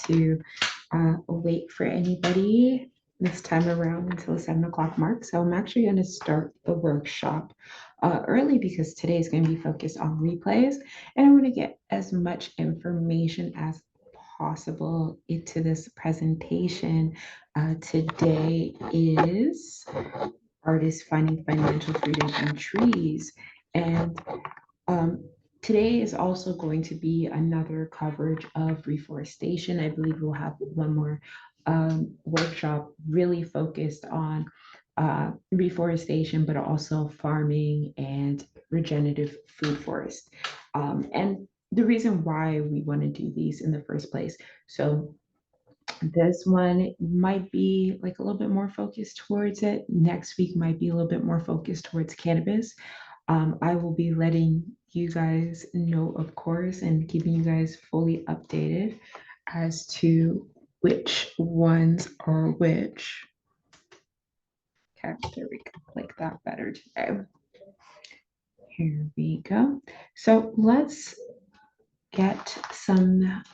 to wait for anybody this time around until the 7 o'clock mark. So I'm actually going to start the workshop early because today is going to be focused on replays, and I want to get as much information as possible into this presentation. Today is Artists Finding Financial Freedom in Trees, and um, today is also going to be another coverage of reforestation. I believe we'll have one more workshop really focused on reforestation, but also farming and regenerative food forest. And the reason why we want to do these in the first place. So this one might be like a little bit more focused towards it. Next week might be a little bit more focused towards cannabis. I will be letting you guys know, of course, and keeping you guys fully updated as to which ones are which. Okay, there we go. Like that better today. Here we go. So let's get some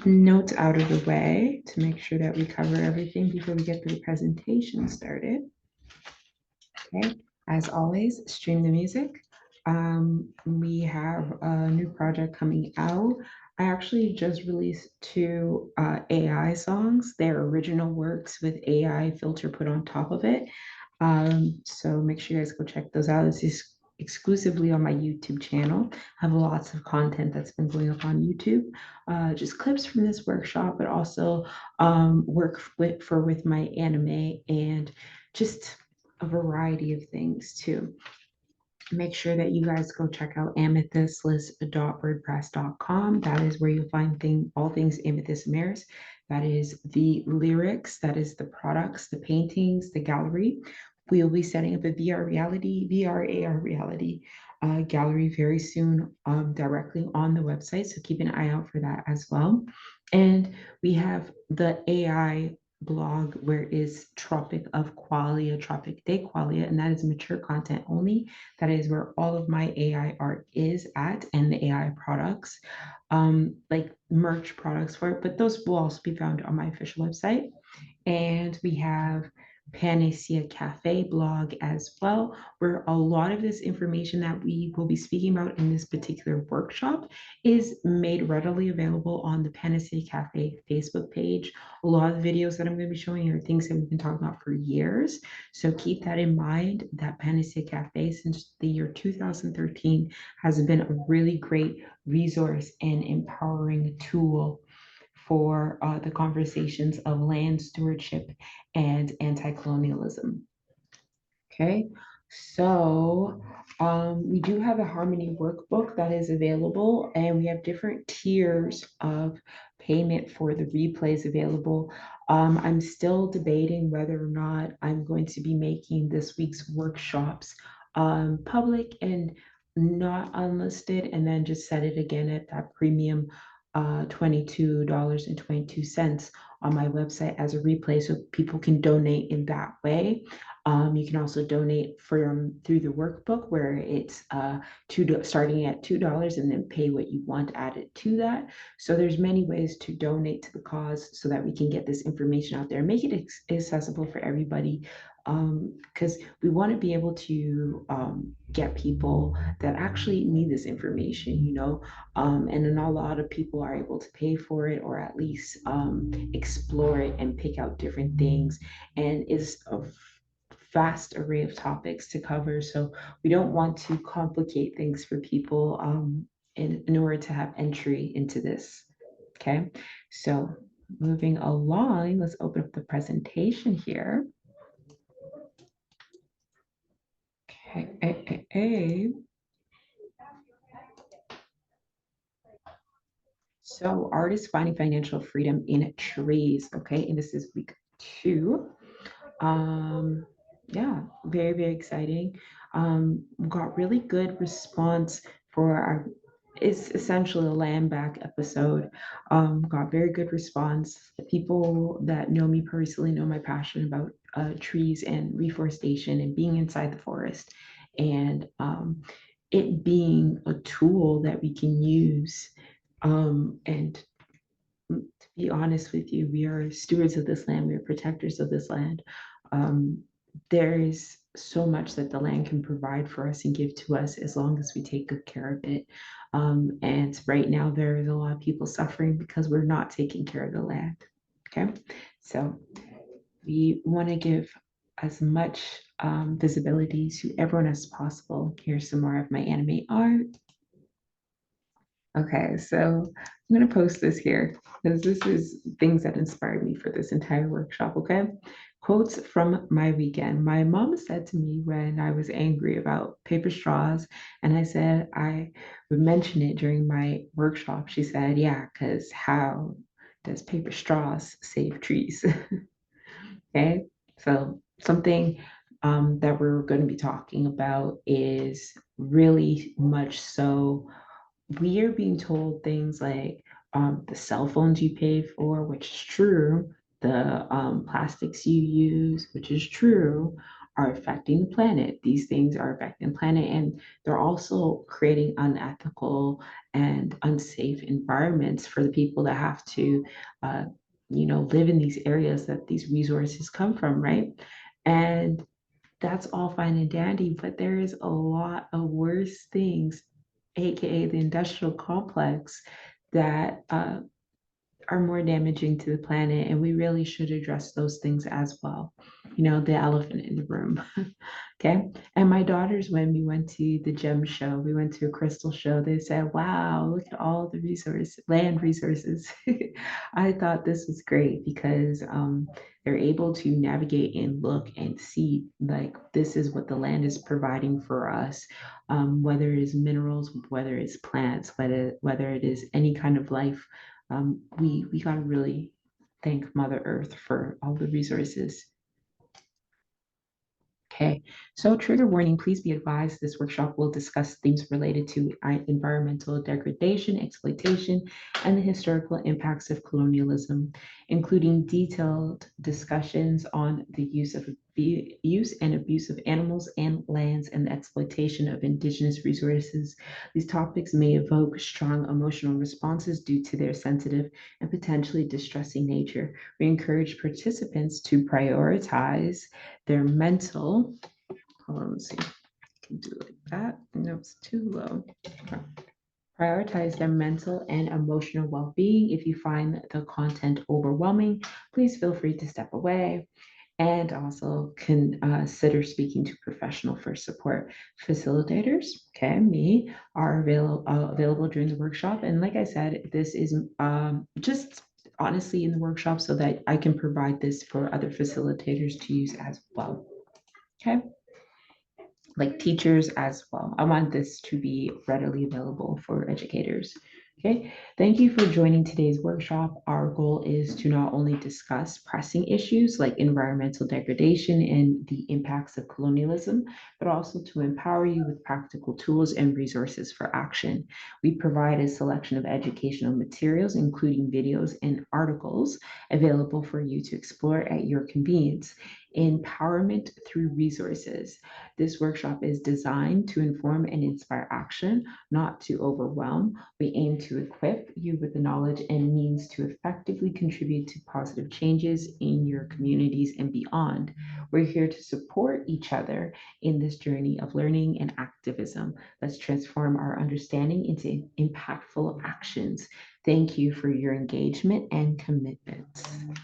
notes out of the way to make sure that we cover everything before we get the presentation started. Okay, as always, stream the music. We have a new project coming out. I actually just released two AI songs. They're original works with AI filter put on top of it. So make sure you guys go check those out. This is exclusively on my YouTube channel. I have lots of content that's been going up on YouTube, just clips from this workshop, but also work with my anime and just a variety of things too. Make sure that you guys go check out amethystlist.wordpress.com. That is where you'll find all things Amethyst Amaris. That is the lyrics, that is the products, the paintings, the gallery. We'll be setting up a VR AR reality gallery very soon, directly on the website. So keep an eye out for that as well. And we have the AI blog where is Tropic of Qualia, Tropic de Qualia, and that is mature content only. That is where all of my AI art is at, and the AI products, like merch products for it, but those will also be found on my official website. And we have Panacea Cafe blog as well, where a lot of this information that we will be speaking about in this particular workshop is made readily available on the Panacea Cafe Facebook page. A lot of the videos that I'm going to be showing are things that we've been talking about for years. So keep that in mind, that Panacea Cafe since the year 2013 has been a really great resource and empowering tool for the conversations of land stewardship and anti-colonialism. Okay, so we do have a Harmony workbook that is available, and we have different tiers of payment for the replays available. I'm still debating whether or not I'm going to be making this week's workshops public and not unlisted, and then just set it again at that premium $22.22 on my website as a replay so people can donate in that way. You can also donate through the workbook where it's starting at $2 and then pay what you want added to that. So there's many ways to donate to the cause so that we can get this information out there and make it accessible for everybody. Because we want to be able to get people that actually need this information, and not a lot of people are able to pay for it or at least explore it and pick out different things. And it's a vast array of topics to cover. So we don't want to complicate things for people in order to have entry into this. Okay, so moving along, let's open up the presentation here. Okay. So artists finding financial freedom in trees. Okay, and this is week 2. Yeah, very, very exciting. Got really good response for our, it's essentially a land back episode. Got very good response. People that know me personally know my passion about trees and reforestation and being inside the forest, and it being a tool that we can use and be honest with you, we are stewards of this land, we are protectors of this land. Um, there is so much that the land can provide for us and give to us as long as we take good care of it. And right now, there is a lot of people suffering because we're not taking care of the land. Okay, so we want to give as much visibility to everyone as possible. Here's some more of my anime art. Okay, so I'm going to post this here because this is things that inspired me for this entire workshop. Okay, quotes from my weekend. My mom said to me when I was angry about paper straws, and I said I would mention it during my workshop. She said, "Yeah, because how does paper straws save trees?" Okay, so something that we're going to be talking about is really much so we are being told things like the cell phones you pay for, which is true, the plastics you use, which is true, are affecting the planet. These things are affecting the planet, and they're also creating unethical and unsafe environments for the people that have to, uh, live in these areas that these resources come from, right? And that's all fine and dandy, but there is a lot of worse things, aka the industrial complex, that are more damaging to the planet, and we really should address those things as well. The elephant in the room. Okay. And my daughters, when we went to the gem show, we went to a crystal show, they said, wow, look at all the land resources. I thought this was great because they're able to navigate and look and see like this is what the land is providing for us, whether it is minerals, whether it's plants, whether it is any kind of life. We got to really thank Mother Earth for all the resources. Okay, so trigger warning, please be advised this workshop will discuss themes related to environmental degradation, exploitation, and the historical impacts of colonialism, including detailed discussions on the use and abuse of animals and lands and the exploitation of indigenous resources. These topics may evoke strong emotional responses due to their sensitive and potentially distressing nature. We encourage participants to prioritize their mental, hold on, let's see, I can do it like that. No, it's too low. Okay. Prioritize their mental and emotional well-being. If you find the content overwhelming, please feel free to step away and also consider speaking to professional for support. Facilitators, okay, me, are available during the workshop. And like I said, this is just honestly in the workshop so that I can provide this for other facilitators to use as well. Okay, like teachers as well. I want this to be readily available for educators. Okay, thank you for joining today's workshop. Our goal is to not only discuss pressing issues like environmental degradation and the impacts of colonialism, but also to empower you with practical tools and resources for action. We provide a selection of educational materials, including videos and articles available for you to explore at your convenience. Empowerment through resources. This workshop is designed to inform and inspire action, not to overwhelm. We aim to equip you with the knowledge and means to effectively contribute to positive changes in your communities and beyond. We're here to support each other in this journey of learning and activism. Let's transform our understanding into impactful actions. Thank you for your engagement and commitment.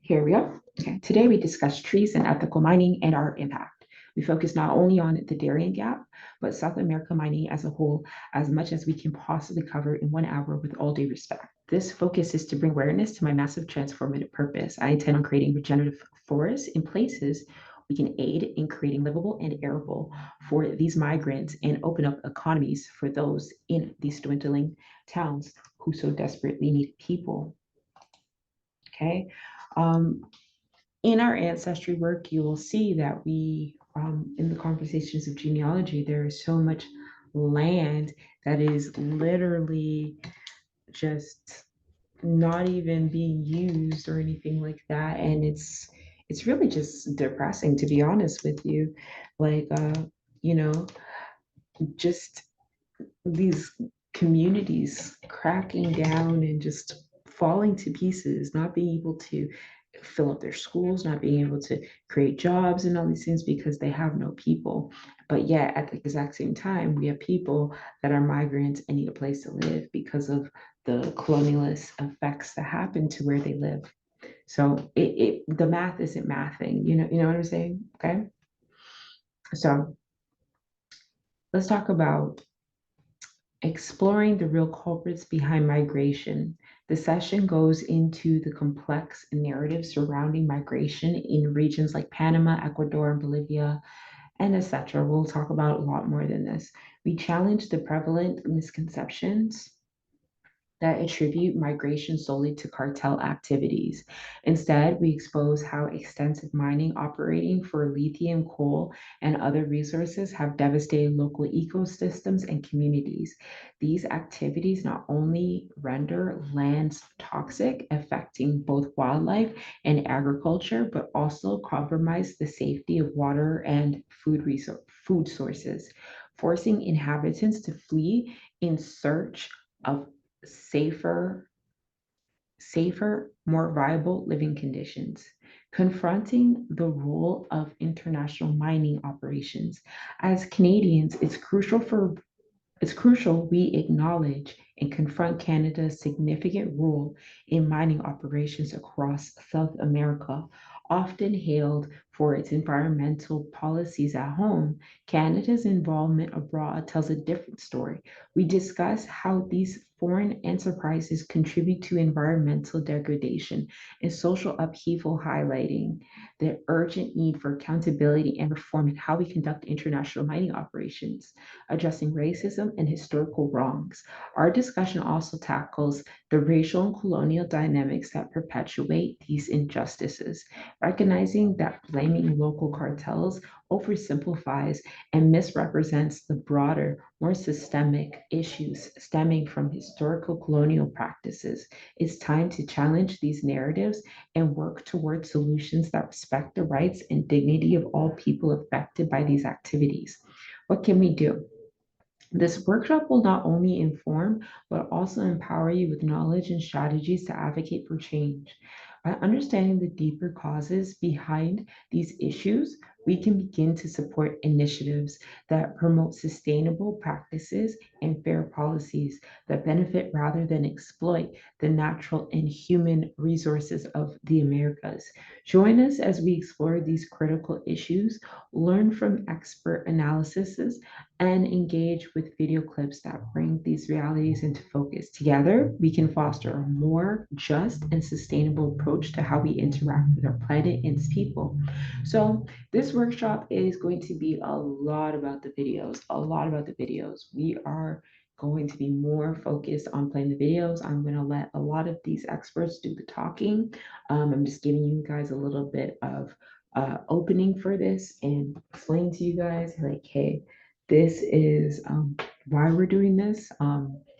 Here we go. Okay. Today we discuss trees and ethical mining and our impact. We focus not only on the Darién Gap, but South America mining as a whole, as much as we can possibly cover in 1 hour with all due respect. This focus is to bring awareness to my massive transformative purpose. I intend on creating regenerative forests in places we can aid in creating livable and arable for these migrants and open up economies for those in these dwindling towns who so desperately need people. Okay. Um, in our ancestry work, you will see that in the conversations of genealogy, there is so much land that is literally just not even being used or anything like that. And it's really just depressing, to be honest with you. Like, you know, just these communities cracking down and just falling to pieces, not being able to fill up their schools, not being able to create jobs and all these things because they have no people. But yet, at the exact same time, we have people that are migrants and need a place to live because of the colonialist effects that happen to where they live. So the math isn't mathing, you know what I'm saying? Okay. So let's talk about exploring the real culprits behind migration. The session goes into the complex narrative surrounding migration in regions like Panama, Ecuador, and Bolivia, and etc. We'll talk about a lot more than this. We challenge the prevalent misconceptions that attribute migration solely to cartel activities. Instead, we expose how extensive mining operating for lithium, coal, and other resources have devastated local ecosystems and communities. These activities not only render lands toxic, affecting both wildlife and agriculture, but also compromise the safety of water and food sources, forcing inhabitants to flee in search of safer, more viable living conditions. Confronting the role of international mining operations. As Canadians, it's crucial we acknowledge and confront Canada's significant role in mining operations across South America. Often hailed for its environmental policies at home, Canada's involvement abroad tells a different story. We discuss how these foreign enterprises contribute to environmental degradation and social upheaval, highlighting the urgent need for accountability and reform in how we conduct international mining operations, addressing racism and historical wrongs. Our discussion also tackles the racial and colonial dynamics that perpetuate these injustices, recognizing that blaming local cartels oversimplifies and misrepresents the broader, more systemic issues stemming from historical colonial practices. It's time to challenge these narratives and work towards solutions that respect the rights and dignity of all people affected by these activities. What can we do? This workshop will not only inform, but also empower you with knowledge and strategies to advocate for change. By understanding the deeper causes behind these issues, we can begin to support initiatives that promote sustainable practices and fair policies that benefit rather than exploit the natural and human resources of the Americas. Join us as we explore these critical issues, learn from expert analyses, and engage with video clips that bring these realities into focus. Together, we can foster a more just and sustainable approach to how we interact with our planet and its people. So, this workshop is going to be a lot about the videos, a lot about the videos. We are going to be more focused on playing the videos. I'm going to let a lot of these experts do the talking. I'm just giving you guys a little bit of opening for this and explain to you guys like, hey, this is why we're doing this.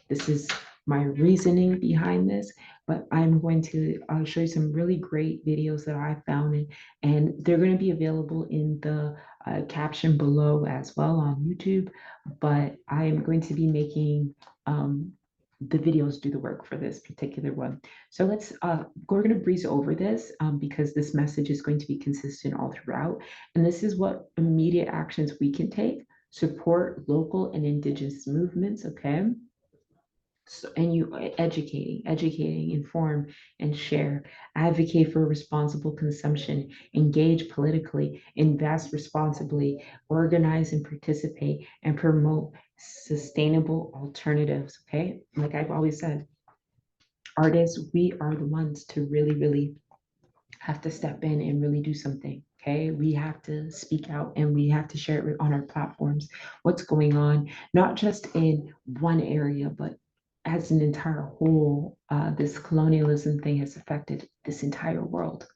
This is my reasoning behind this, but I'm going to show you some really great videos that I found, and they're going to be available in the caption below as well on YouTube. But I am going to be making the videos do the work for this particular one. So we're going to breeze over this because this message is going to be consistent all throughout. And this is what immediate actions we can take: support local and indigenous movements, okay? So, and you educating, inform, and share, advocate for responsible consumption, engage politically, invest responsibly, organize and participate, and promote sustainable alternatives, okay? Like I've always said, artists, we are the ones to really, really have to step in and really do something. Okay, we have to speak out and we have to share it on our platforms. What's going on, not just in one area, but as an entire whole. This colonialism thing has affected this entire world.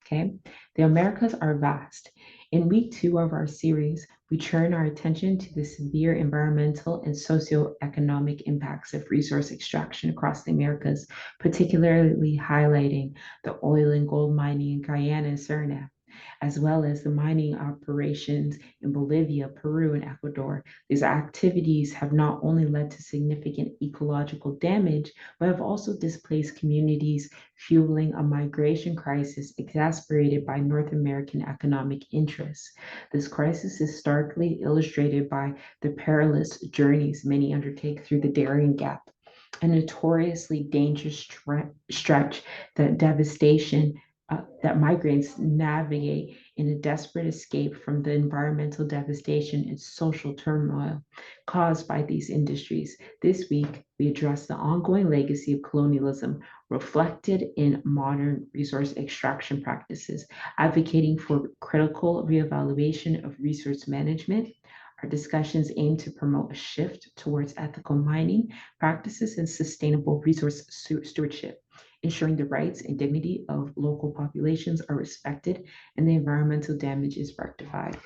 Okay, the Americas are vast. In week 2 of our series, we turn our attention to the severe environmental and socioeconomic impacts of resource extraction across the Americas, particularly highlighting the oil and gold mining in Guyana and Suriname. as well as the mining operations in Bolivia, Peru, and Ecuador. These activities have not only led to significant ecological damage, but have also displaced communities, fueling a migration crisis exacerbated by North American economic interests. This crisis is starkly illustrated by the perilous journeys many undertake through the Darién Gap, a notoriously dangerous stretch that migrants navigate in a desperate escape from the environmental devastation and social turmoil caused by these industries. This week, we address the ongoing legacy of colonialism reflected in modern resource extraction practices, advocating for critical reevaluation of resource management. Our discussions aim to promote a shift towards ethical mining practices and sustainable resource stewardship, ensuring the rights and dignity of local populations are respected and the environmental damage is rectified.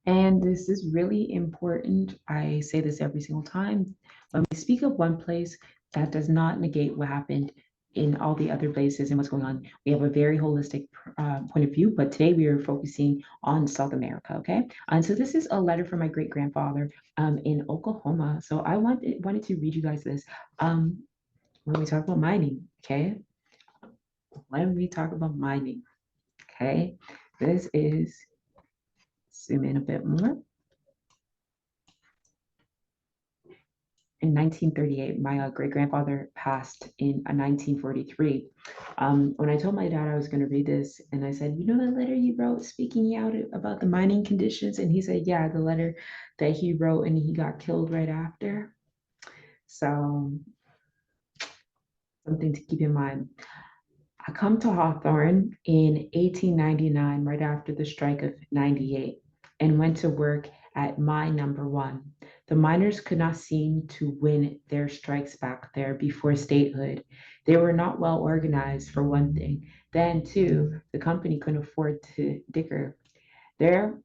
And this is really important. I say this every single time. When we speak of one place, that does not negate what happened in all the other places and what's going on. We have a very holistic point of view, but today we are focusing on South America, okay? And so this is a letter from my great grandfather in Oklahoma. So I wanted to read you guys this when we talk about mining, okay? When we talk about mining, okay? This is, zoom in a bit more. In 1938, my great grandfather passed in 1943. When I told my dad I was going to read this, and I said, "You know that letter you wrote speaking out about the mining conditions?" And he said, "Yeah, the letter that he wrote, and he got killed right after." So, something to keep in mind. I come to Hawthorne in 1899, right after the strike of 98, and went to work at mine number one. The miners could not seem to win their strikes back there before statehood. They were not well organized, for one thing. Then, two, the company couldn't afford to dicker. There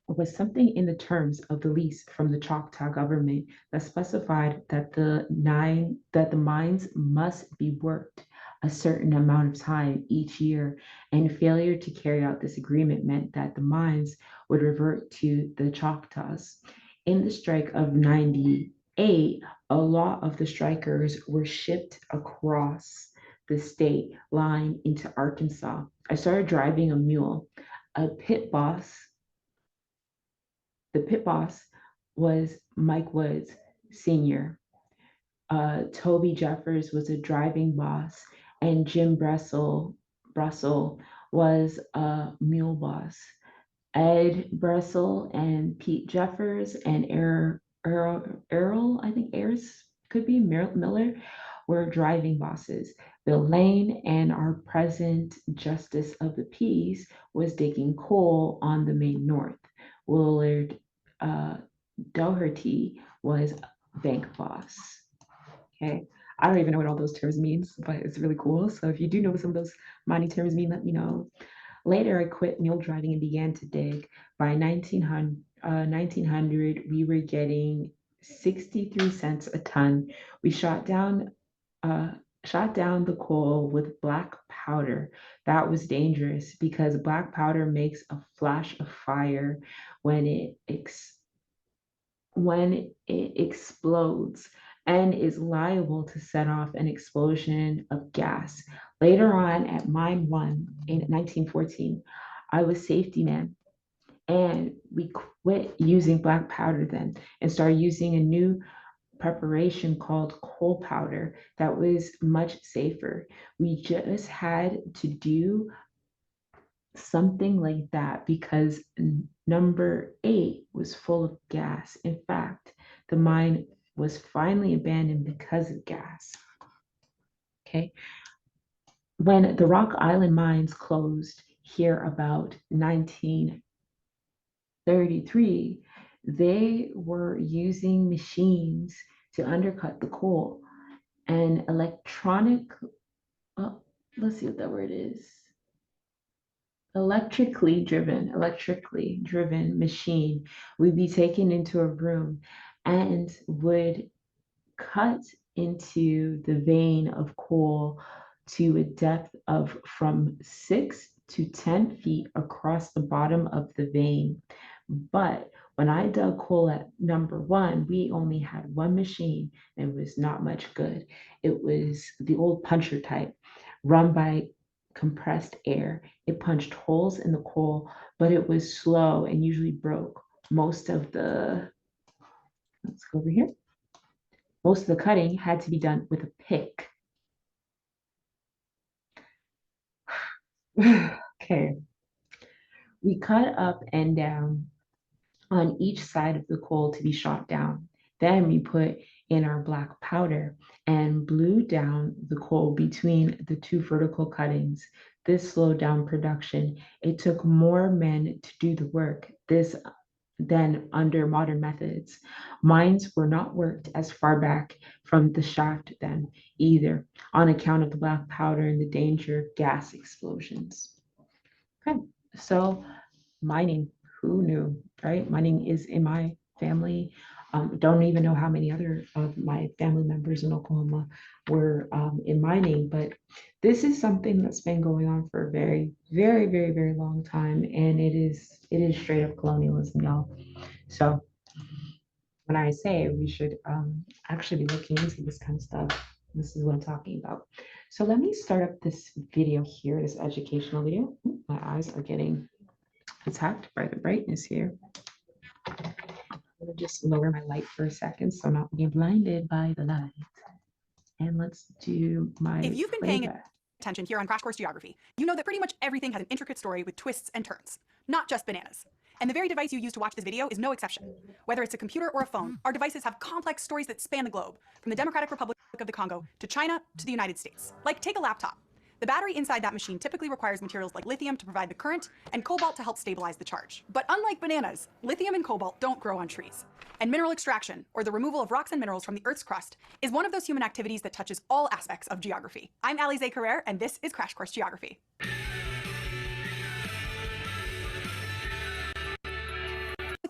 was something in the terms of the lease from the Choctaw government that specified that the mines must be worked a certain amount of time each year, and failure to carry out this agreement meant that the mines would revert to the Choctaws. In the strike of 98, a lot of the strikers were shipped across the state line into Arkansas. I started driving a mule. A pit boss the pit boss was Mike Woods Sr. Toby Jeffers was a driving boss, and Jim Brussel was a mule boss. Ed Brussel and Pete Jeffers and Earl, I think Ayers could be Miller, were driving bosses. Bill Lane and our present Justice of the Peace was digging coal on the Main North. Willard uh, Doherty was bank boss. Okay. I don't even know what all those terms means, but it's really cool. So if you do know what some of those mining terms mean, let me know. Later, I quit mule driving and began to dig. By 1900, we were getting 63 cents a ton. We uh, shot down the coal with black powder. That was dangerous because black powder makes a flash of fire when when it explodes and is liable to set off an explosion of gas. Later on at Mine 1 in 1914, I was safety man, and we quit using black powder then and started using a new preparation called coal powder that was much safer. We just had to do something like that because number 8 was full of gas. In fact, the mine was finally abandoned because of gas. Okay. When the Rock Island mines closed here about 1933, they were using machines to undercut the coal and let's see what that word is. Electrically driven machine would be taken into a room and would cut into the vein of coal to a depth of from 6 to 10 feet across the bottom of the vein. But when I dug coal at number one, we only had one machine and it was not much good. It was the old puncher type, run by compressed air. It punched holes in the coal, but it was slow and usually broke most of the, let's go over here. Most of the cutting had to be done with a pick. Okay, we cut up and down on each side of the coal to be shot down. Then we put in our black powder and blew down the coal between the two vertical cuttings. This slowed down production. It took more men to do the work. This than under modern methods. Mines were not worked as far back from the shaft then either, on account of the black powder and the danger of gas explosions. Okay, so mining, who knew, right? Mining is in my family. Don't even know how many other of my family members in Oklahoma were in mining, but this is something that's been going on for a very, very, very, very long time, and it is straight up colonialism, y'all. So when I say we should actually be looking into this kind of stuff, this is what I'm talking about. So let me start up this video here, this educational video. My eyes are getting attacked by the brightness here. I'm gonna just lower my light for a second so I'm not being blinded by the light. And let's do my If you've been paying playback. attention here on Crash Course Geography, you know that pretty much everything has an intricate story with twists and turns, not just bananas. And the very device you use to watch this video is no exception. Whether it's a computer or a phone, our devices have complex stories that span the globe, from the Democratic Republic of the Congo to China to the United States. Like, take a laptop. The battery inside that machine typically requires materials like lithium to provide the current and cobalt to help stabilize the charge. But unlike bananas, lithium and cobalt don't grow on trees. And mineral extraction, or the removal of rocks and minerals from the Earth's crust, is one of those human activities that touches all aspects of geography. I'm Alize Carrere, and this is Crash Course Geography.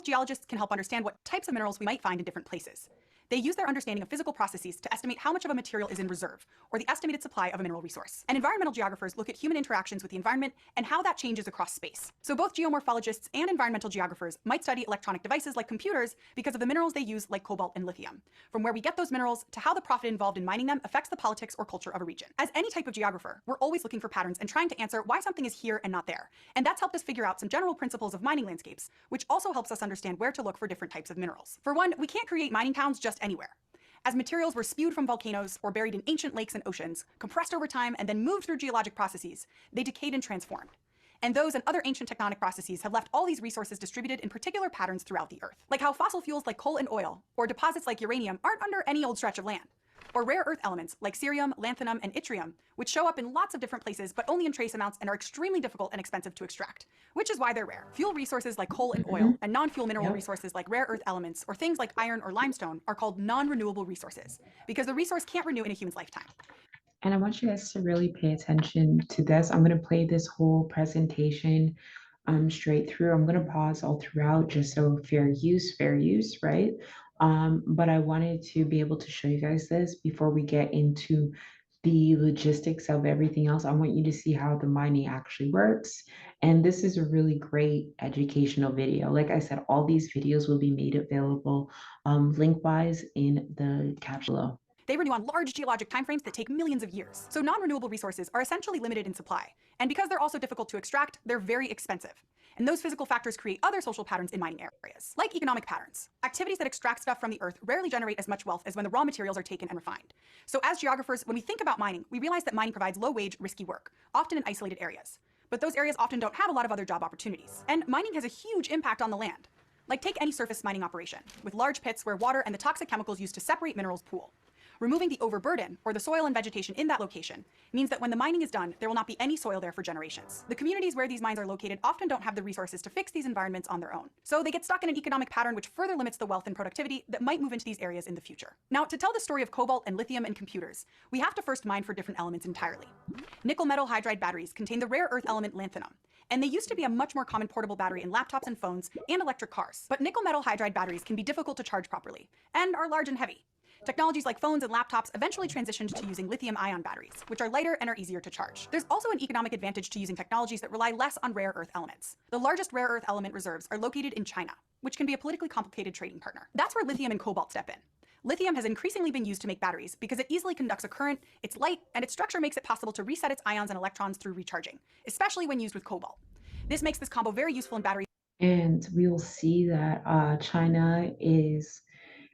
Geologists can help understand what types of minerals we might find in different places. They use their understanding of physical processes to estimate how much of a material is in reserve, or the estimated supply of a mineral resource. And environmental geographers look at human interactions with the environment and how that changes across space. So both geomorphologists and environmental geographers might study electronic devices like computers because of the minerals they use, like cobalt and lithium, from where we get those minerals to how the profit involved in mining them affects the politics or culture of a region. As any type of geographer, we're always looking for patterns and trying to answer why something is here and not there. And that's helped us figure out some general principles of mining landscapes, which also helps us understand where to look for different types of minerals. For one, we can't create mining towns just anywhere. As materials were spewed from volcanoes or buried in ancient lakes and oceans, compressed over time and then moved through geologic processes, they decayed and transformed. And those and other ancient tectonic processes have left all these resources distributed in particular patterns throughout the Earth. Like how fossil fuels like coal and oil, or deposits like uranium, aren't under any old stretch of land. Or rare earth elements like cerium, lanthanum, and yttrium, which show up in lots of different places but only in trace amounts and are extremely difficult and expensive to extract, which is why they're rare. Fuel resources like coal and oil, and non-fuel mineral resources like rare earth elements or things like iron or limestone are called non-renewable resources, because the resource can't renew in a human's lifetime. And I want you guys to really pay attention to this. I'm going to play this whole presentation straight through. I'm going to pause all throughout just so fair use, right? But I wanted to be able to show you guys this before we get into the logistics of everything else. I want you to see how the mining actually works. And this is a really great educational video. Like I said, all these videos will be made available link-wise in the caption below. They renew on large geologic timeframes that take millions of years. So non-renewable resources are essentially limited in supply. And because they're also difficult to extract, they're very expensive. And those physical factors create other social patterns in mining areas, like economic patterns. Activities that extract stuff from the earth rarely generate as much wealth as when the raw materials are taken and refined. So as geographers, when we think about mining, we realize that mining provides low-wage, risky work, often in isolated areas. But those areas often don't have a lot of other job opportunities. And mining has a huge impact on the land. Like, take any surface mining operation, with large pits where water and the toxic chemicals used to separate minerals pool. Removing the overburden, or the soil and vegetation in that location, means that when the mining is done, there will not be any soil there for generations. The communities where these mines are located often don't have the resources to fix these environments on their own. So they get stuck in an economic pattern which further limits the wealth and productivity that might move into these areas in the future. Now, to tell the story of cobalt and lithium and computers, we have to first mine for different elements entirely. Nickel metal hydride batteries contain the rare earth element lanthanum, and they used to be a much more common portable battery in laptops and phones and electric cars. But nickel metal hydride batteries can be difficult to charge properly, and are large and heavy. Technologies like phones and laptops eventually transitioned to using lithium-ion batteries, which are lighter and are easier to charge. There's also an economic advantage to using technologies that rely less on rare earth elements. The largest rare earth element reserves are located in China, which can be a politically complicated trading partner. That's where lithium and cobalt step in. Lithium has increasingly been used to make batteries because it easily conducts a current, it's light, and its structure makes it possible to reset its ions and electrons through recharging, especially when used with cobalt. This makes this combo very useful in battery. And we will see that China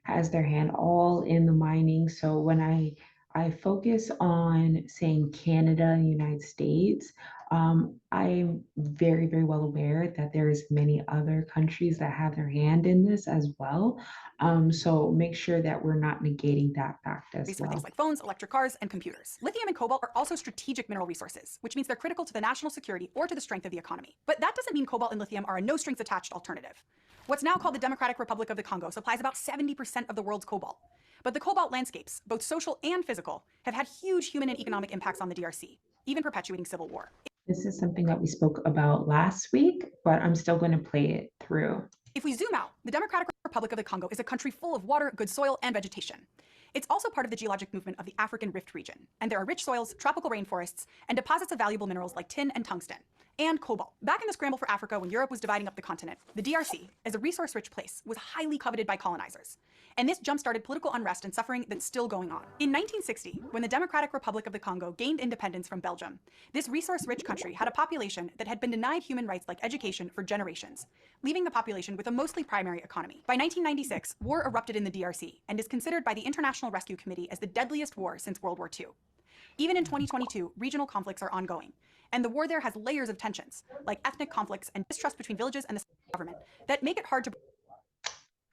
has their hand all in the mining. So when I focus on saying Canada and United States, I'm very, very well aware that there's many other countries that have their hand in this as well. So make sure that we're not negating that fact as For things well. like phones, electric cars, and computers. Lithium and cobalt are also strategic mineral resources, which means they're critical to the national security or to the strength of the economy. But that doesn't mean cobalt and lithium are a no strings attached alternative. What's now called the Democratic Republic of the Congo supplies about 70% of the world's cobalt. But the cobalt landscapes, both social and physical, have had huge human and economic impacts on the DRC, even perpetuating civil war. This is something that we spoke about last week, but I'm still going to play it through. If we zoom out, the Democratic Republic of the Congo is a country full of water, good soil, and vegetation. It's also part of the geologic movement of the African Rift region, and there are rich soils, tropical rainforests, and deposits of valuable minerals like tin and tungsten, and cobalt. Back in the scramble for Africa when Europe was dividing up the continent, the DRC, as a resource-rich place, was highly coveted by colonizers. And this jump-started political unrest and suffering that's still going on. In 1960, when the Democratic Republic of the Congo gained independence from Belgium, this resource-rich country had a population that had been denied human rights like education for generations, leaving the population with a mostly primary economy. By 1996, war erupted in the DRC and is considered by the International Rescue Committee as the deadliest war since World War II. Even in 2022, regional conflicts are ongoing, and the war there has layers of tensions, like ethnic conflicts and distrust between villages and the government, that make it hard to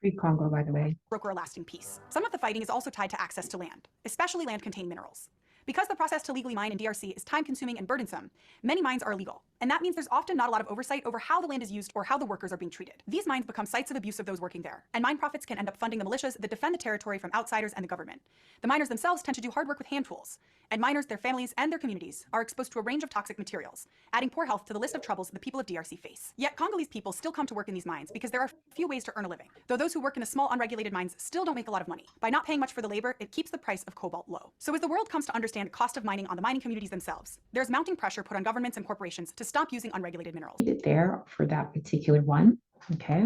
Free Congo, by the way. broker a lasting peace. Some of the fighting is also tied to access to land, especially land-contained minerals. Because the process to legally mine in DRC is time-consuming and burdensome, many mines are illegal, and that means there's often not a lot of oversight over how the land is used or how the workers are being treated. These mines become sites of abuse of those working there, and mine profits can end up funding the militias that defend the territory from outsiders and the government. The miners themselves tend to do hard work with hand tools, and miners, their families, and their communities are exposed to a range of toxic materials, adding poor health to the list of troubles the people of DRC face. Yet Congolese people still come to work in these mines because there are few ways to earn a living, though those who work in the small unregulated mines still don't make a lot of money. By not paying much for the labor, it keeps the price of cobalt low. So as the world comes to understand cost of mining on the mining communities themselves, there's mounting pressure put on governments and corporations to stop using unregulated minerals. There for that particular one. Okay.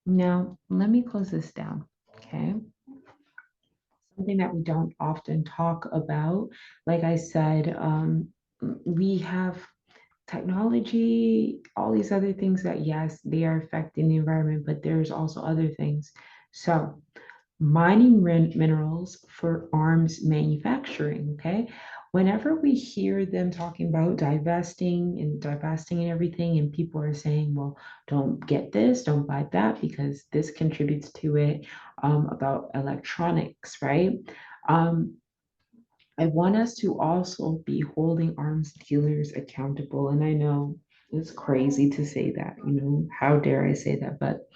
Now, let me close this down. Okay. Something that we don't often talk about. Like I said, we have technology, all these other things that, yes, they are affecting the environment, but there's also other things. So, mining minerals for arms manufacturing, okay? Whenever we hear them talking about divesting and everything, and people are saying, well, don't get this, don't buy that, because this contributes to it, about electronics, right? Um, I want us to also be holding arms dealers accountable. And I know it's crazy to say that, how dare I say that, but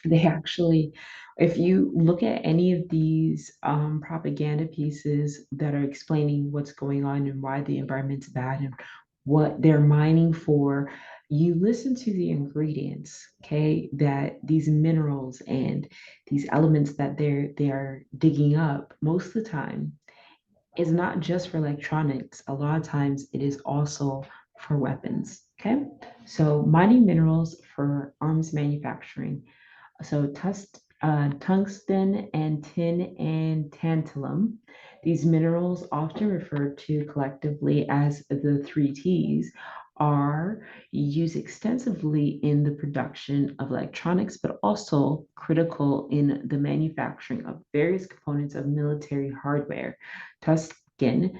they actually, if you look at any of these propaganda pieces that are explaining what's going on and why the environment's bad and what they're mining for, you listen to the ingredients, okay, that these minerals and these elements that they are digging up most of the time is not just for electronics. A lot of times it is also for weapons, okay? So mining minerals for arms manufacturing. So tungsten and tin and tantalum. These minerals, often referred to collectively as the three T's, are used extensively in the production of electronics, but also critical in the manufacturing of various components of military hardware. Tungsten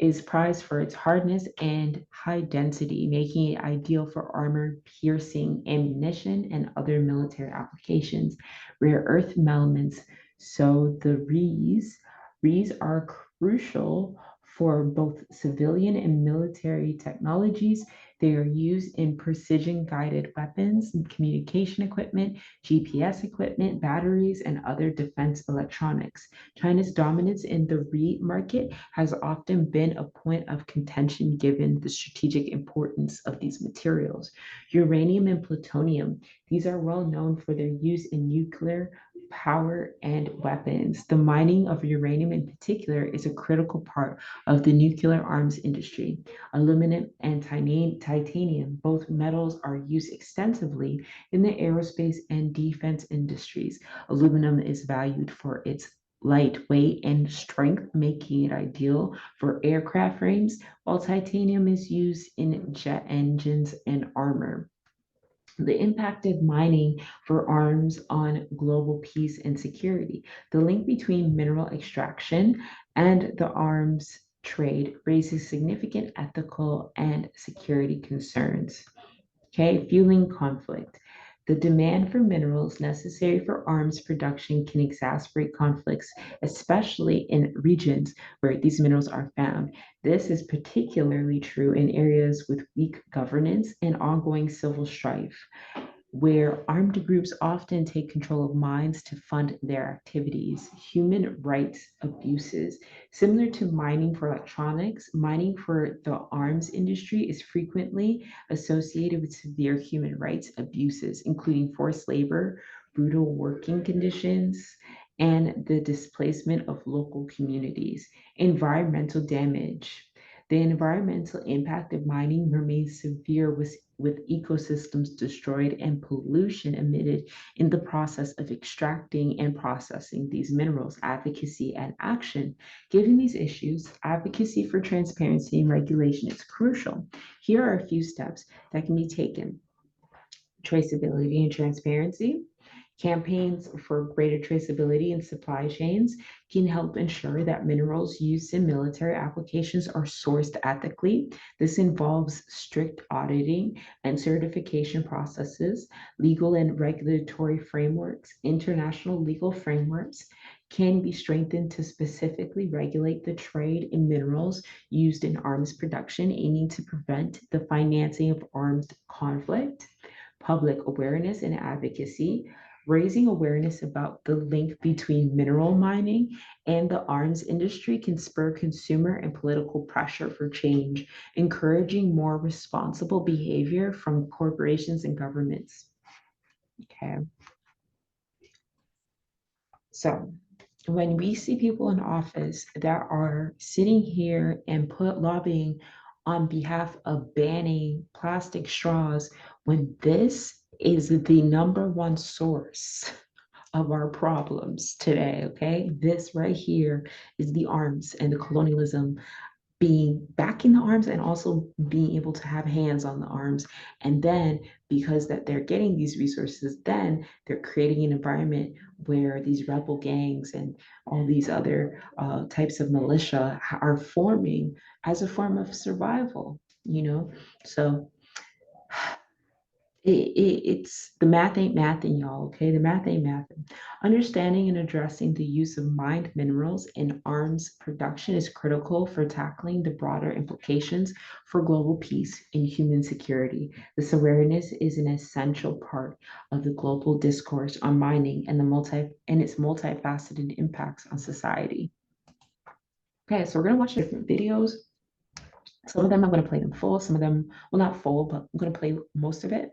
is prized for its hardness and high density, making it ideal for armor piercing ammunition and other military applications. Rare earth elements, so the Res are crucial for both civilian and military technologies. They are used in precision-guided weapons, communication equipment, GPS equipment, batteries, and other defense electronics. China's dominance in the REIT market has often been a point of contention given the strategic importance of these materials. Uranium and plutonium, these are well known for their use in nuclear power and weapons. The mining of uranium in particular is a critical part of the nuclear arms industry. Aluminum and titanium, both metals, are used extensively in the aerospace and defense industries. Aluminum is valued for its lightweight and strength, making it ideal for aircraft frames, while titanium is used in jet engines and armor. The impact of mining for arms on global peace and security. The link between mineral extraction and the arms trade raises significant ethical and security concerns. Okay, fueling conflict. The demand for minerals necessary for arms production can exacerbate conflicts, especially in regions where these minerals are found. This is particularly true in areas with weak governance and ongoing civil strife, where armed groups often take control of mines to fund their activities. Human rights abuses. Similar to mining for electronics, mining for the arms industry is frequently associated with severe human rights abuses, including forced labor, brutal working conditions, and the displacement of local communities. Environmental damage. The environmental impact of mining remains severe with ecosystems destroyed and pollution emitted in the process of extracting and processing these minerals. Advocacy and action. Given these issues, advocacy for transparency and regulation is crucial. Here are a few steps that can be taken. Traceability and transparency. Campaigns for greater traceability in supply chains can help ensure that minerals used in military applications are sourced ethically. This involves strict auditing and certification processes, legal and regulatory frameworks. International legal frameworks can be strengthened to specifically regulate the trade in minerals used in arms production, aiming to prevent the financing of armed conflict. Public awareness and advocacy. Raising awareness about the link between mineral mining and the arms industry can spur consumer and political pressure for change, encouraging more responsible behavior from corporations and governments. Okay. So when we see people in office that are sitting here and lobbying on behalf of banning plastic straws, when this is the number one source of our problems today, okay? This right here is the arms and the colonialism backing the arms and also being able to have hands on the arms. And then because that they're getting these resources, then they're creating an environment where these rebel gangs and all these other types of militia are forming as a form of survival, you know? So it's the math ain't mathing, y'all, okay? The math ain't mathing. Understanding and addressing the use of mined minerals in arms production is critical for tackling the broader implications for global peace and human security. This awareness is an essential part of the global discourse on mining and its multifaceted impacts on society. Okay, so we're gonna watch different videos. Some of them I'm gonna play them full, some of them, well, not full, but I'm gonna play most of it.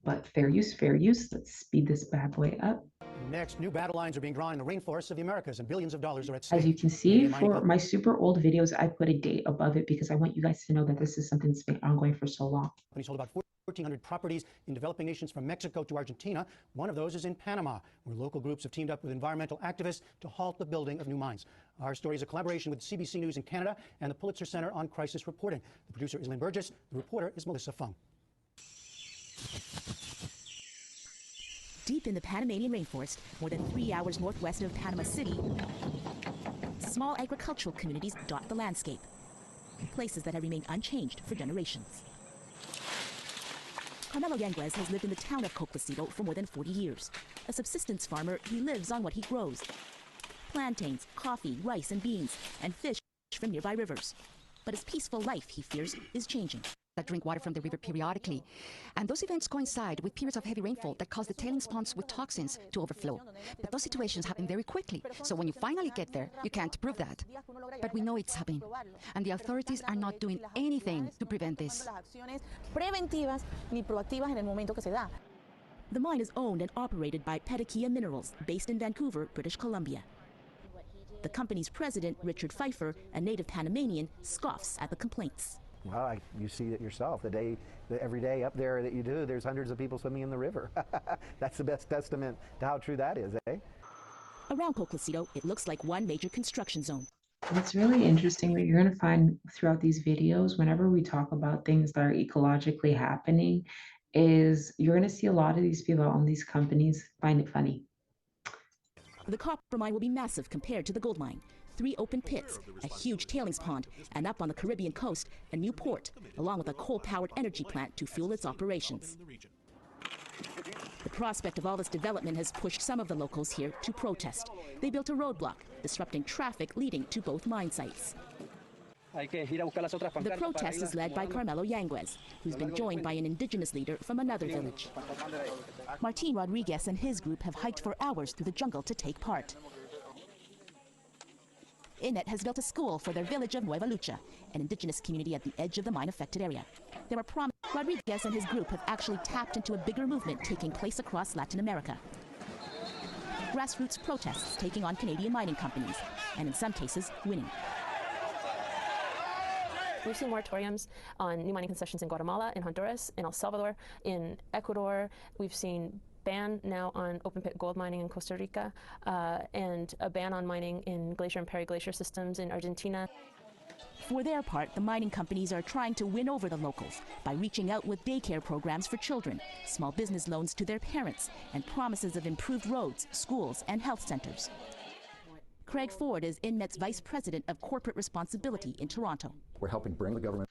But fair use, fair use. Let's speed this bad boy up. Next, new battle lines are being drawn in the rainforests of the Americas, and billions of dollars are at stake. As you can see, for my super old videos, I put a date above it because I want you guys to know that this is something that's been ongoing for so long. Companies hold about 1,400 properties in developing nations from Mexico to Argentina. One of those is in Panama, where local groups have teamed up with environmental activists to halt the building of new mines. Our story is a collaboration with CBC News in Canada and the Pulitzer Center on Crisis Reporting. The producer is Lynn Burgess. The reporter is Melissa Fung. Deep in the Panamanian rainforest, more than 3 hours northwest of Panama City, small agricultural communities dot the landscape, places that have remained unchanged for generations. Carmelo Yanguez has lived in the town of Coclacito for more than 40 years. A subsistence farmer, he lives on what he grows: plantains, coffee, rice and beans, and fish from nearby rivers. But his peaceful life, he fears, is changing. that drink water from the river periodically. And those events coincide with periods of heavy rainfall that cause the tailings ponds with toxins to overflow. But those situations happen very quickly, so when you finally get there, you can't prove that. But we know it's happening, and the authorities are not doing anything to prevent this. The mine is owned and operated by Petakia Minerals, based in Vancouver, British Columbia. The company's president, Richard Pfeiffer, a native Panamanian, scoffs at the complaints. Well, you see it yourself. Every day up there that you do, there's hundreds of people swimming in the river. That's the best testament to how true that is, eh? Around Coclacito, it looks like one major construction zone. It's really interesting what you're going to find throughout these videos whenever we talk about things that are ecologically happening is you're going to see a lot of these people on these companies find it funny. The copper mine will be massive compared to the gold mine. 3 open pits, a huge tailings pond, and up on the Caribbean coast, a new port, along with a coal-powered energy plant to fuel its operations. The prospect of all this development has pushed some of the locals here to protest. They built a roadblock, disrupting traffic leading to both mine sites. The protest is led by Carmelo Yanguez, who's been joined by an indigenous leader from another village. Martin Rodriguez and his group have hiked for hours through the jungle to take part. Inet has built a school for their village of Nueva Lucha, an indigenous community at the edge of the mine-affected area. There are promises Rodriguez and his group have actually tapped into a bigger movement taking place across Latin America. Grassroots protests taking on Canadian mining companies, and in some cases, winning. We've seen moratoriums on new mining concessions in Guatemala, in Honduras, in El Salvador, in Ecuador. We've seen ban now on open pit gold mining in Costa Rica, and a ban on mining in glacier and periglacier systems in Argentina. For their part, the mining companies are trying to win over the locals by reaching out with daycare programs for children, small business loans to their parents, and promises of improved roads, schools, and health centers. Craig Ford is Inmet's Vice President of Corporate Responsibility in Toronto. We're helping bring the government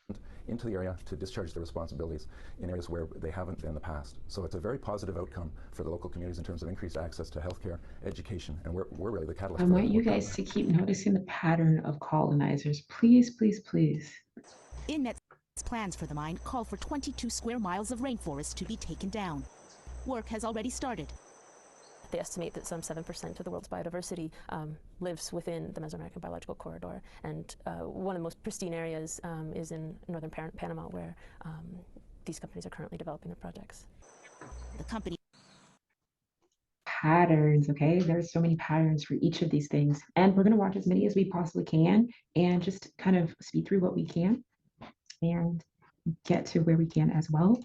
into the area to discharge their responsibilities in areas where they haven't in the past. So it's a very positive outcome for the local communities in terms of increased access to healthcare, education, and we're really the catalyst. I want you guys to keep noticing the pattern of colonizers. Please, please, please. Inmet's plans for the mine call for 22 square miles of rainforest to be taken down. Work has already started. They estimate that some 7% of the world's biodiversity lives within the Mesoamerican Biological Corridor, and one of the most pristine areas is in northern Panama, where these companies are currently developing their projects. The company patterns, okay? There's so many patterns for each of these things, and we're going to watch as many as we possibly can and just kind of speed through what we can and get to where we can as well.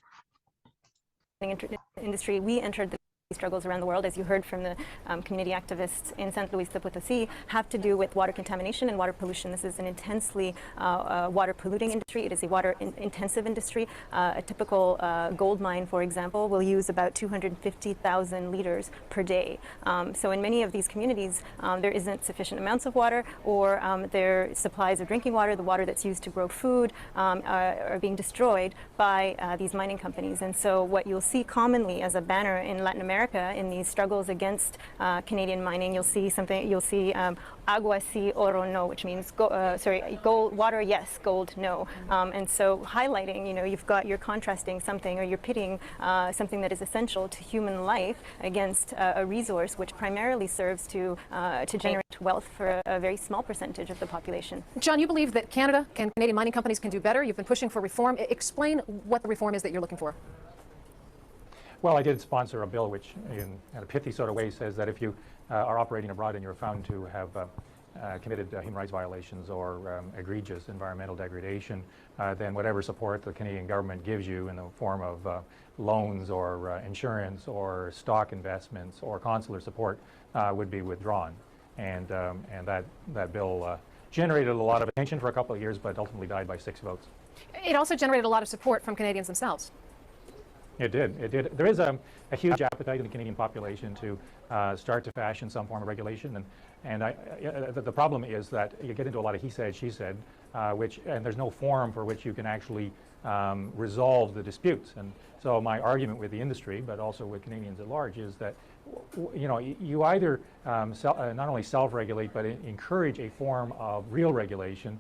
Industry, we entered the struggles around the world, as you heard from the community activists in St. Louis Potosí, have to do with water contamination and water pollution. This is an intensely water polluting industry. It is a water intensive industry. A typical gold mine, for example, will use about 250,000 liters per day. So in many of these communities, there isn't sufficient amounts of water, or their supplies of drinking water, the water that's used to grow food, are being destroyed by these mining companies. And so what you'll see commonly as a banner in Latin America in these struggles against Canadian mining, you'll see agua sí, oro no, which means gold, water yes, gold no. And so highlighting, you're contrasting something, or you're pitting something that is essential to human life against a resource which primarily serves to generate wealth for a very small percentage of the population. John, you believe that Canada and Canadian mining companies can do better. You've been pushing for reform. Explain what the reform is that you're looking for. Well, I did sponsor a bill which, in a pithy sort of way, says that if you are operating abroad and you're found to have committed human rights violations or egregious environmental degradation, then whatever support the Canadian government gives you in the form of loans or insurance or stock investments or consular support would be withdrawn. And that bill generated a lot of attention for a couple of years, but ultimately died by 6 votes. It also generated a lot of support from Canadians themselves. It did. It did. There is a huge appetite in the Canadian population to start to fashion some form of regulation, and the problem is that you get into a lot of he said, she said, and there's no forum for which you can actually resolve the disputes. And so my argument with the industry, but also with Canadians at large, is that you either not only self-regulate, but encourage a form of real regulation,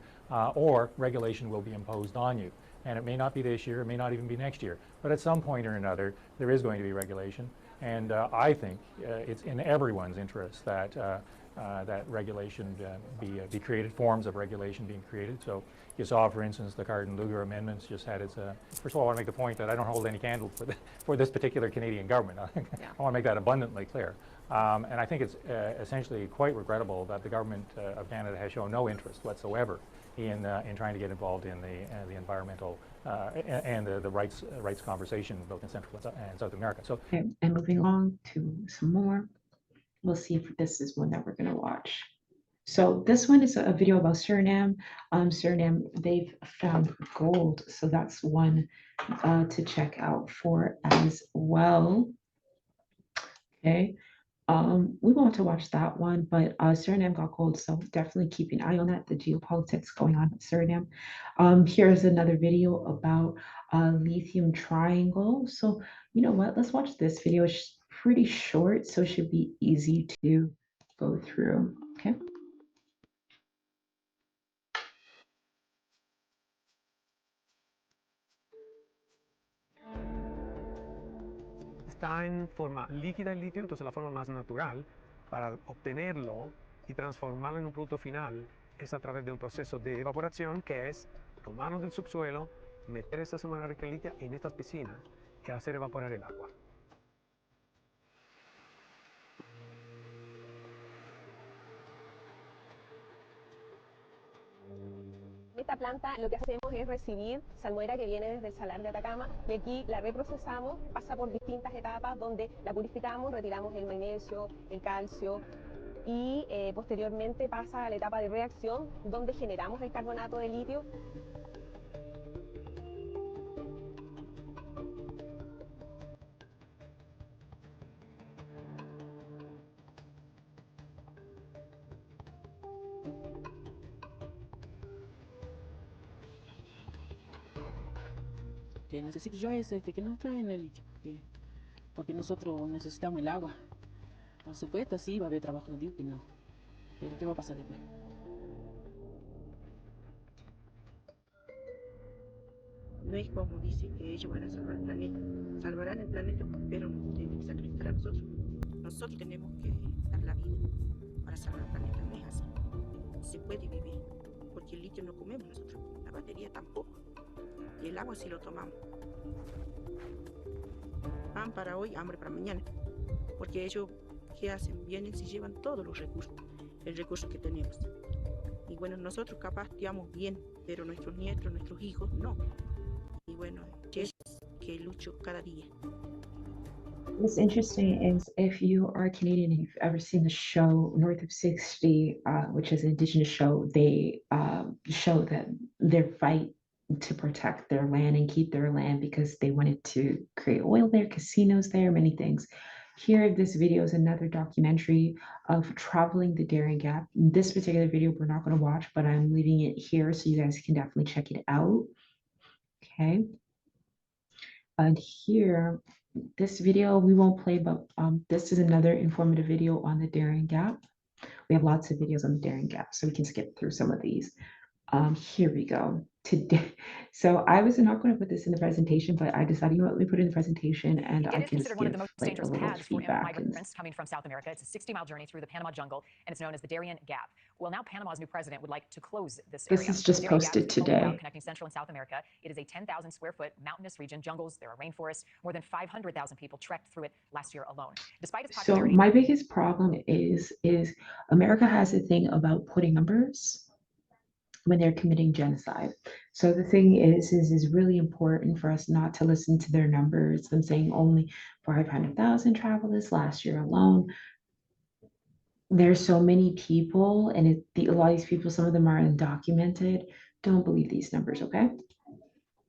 or regulation will be imposed on you. And it may not be this year, it may not even be next year. But at some point or another, there is going to be regulation. And I think it's in everyone's interest that that regulation be created, forms of regulation being created. So you saw, for instance, the Cardin-Lugar amendments just had its, first of all, I want to make the point that I don't hold any candle for this particular Canadian government. I want to make that abundantly clear. And I think it's essentially quite regrettable that the government of Canada has shown no interest whatsoever in trying to get involved in the environmental and the rights conversation both in Central and South America. So, okay, and moving on to some more. We'll see if this is one that we're going to watch. So this one is a video about Suriname. Suriname, they've found gold, so that's one to check out for as well. Okay, we want to watch that one, but Suriname got gold, so definitely keep an eye on that, the geopolitics going on with Suriname. Here's another video about lithium triangle. So you know what, let's watch this video. It's pretty short, so it should be easy to go through. Okay. Está en forma líquida el litio, entonces la forma más natural para obtenerlo y transformarlo en un producto final es a través de un proceso de evaporación, que es tomarlo del subsuelo, meter esta suma rica en litio en estas piscinas y hacer evaporar el agua. Esta planta lo que hacemos es recibir salmuera que viene desde el salar de Atacama y aquí la reprocesamos, pasa por distintas etapas donde la purificamos, retiramos el magnesio, el calcio y posteriormente pasa a la etapa de reacción donde generamos el carbonato de litio. Que necesito yo es que nos traen el litio, porque nosotros necesitamos el agua. Por supuesto, sí, va a haber trabajo de litio, ¿no? Pero ¿qué va a pasar después? No es como dice que ellos van a salvar el planeta. Salvarán el planeta, pero nos tienen que sacrificar a nosotros. Nosotros tenemos que dar la vida para salvar el planeta. No es así. Se puede vivir, porque el litio no comemos nosotros, la batería tampoco. Y el agua sí lo tomamos. Pan para hoy, hambre para mañana. Porque ellos, ¿qué hacen? Vienen y llevan todos los recursos, el recurso que tenemos. Y bueno, nosotros capaz estamos bien, pero nuestros nietos, nuestros hijos, no. Y bueno, es que lucho cada día. What's interesting is if you are Canadian and you've ever seen the show North of 60, which is an Indigenous show, they show that their fight to protect their land and keep their land because they wanted to create oil there, casinos there, many things. Here, this video is another documentary of traveling the Darién Gap. This particular video we're not going to watch, but I'm leaving it here so you guys can definitely check it out. Okay. And here, this video we won't play, but this is another informative video on the Darién Gap. We have lots of videos on the Darién Gap, so we can skip through some of these. Here we go. Today, so I was not going to put this in the presentation, but I decided, you know what, let me put it in the presentation and I can just one of the give most like a dangerous little paths for feedback. migrants coming from South America. It's a 60-mile journey through the Panama jungle, and it's known as the Darién Gap. Well, now Panama's new president would like to close this area. This is just The Darién posted Gap is the only today. route connecting Central and South America. It is a 10,000 square foot mountainous region, jungles, there are rainforests. More than 500,000 people trekked through it last year alone. Despite its So popularity, my biggest problem is America has a thing about putting numbers when they're committing genocide. So the thing is really important for us not to listen to their numbers. Them saying only 500,000 traveled this last year alone. There's so many people, and a lot of these people, some of them are undocumented. Don't believe these numbers, okay?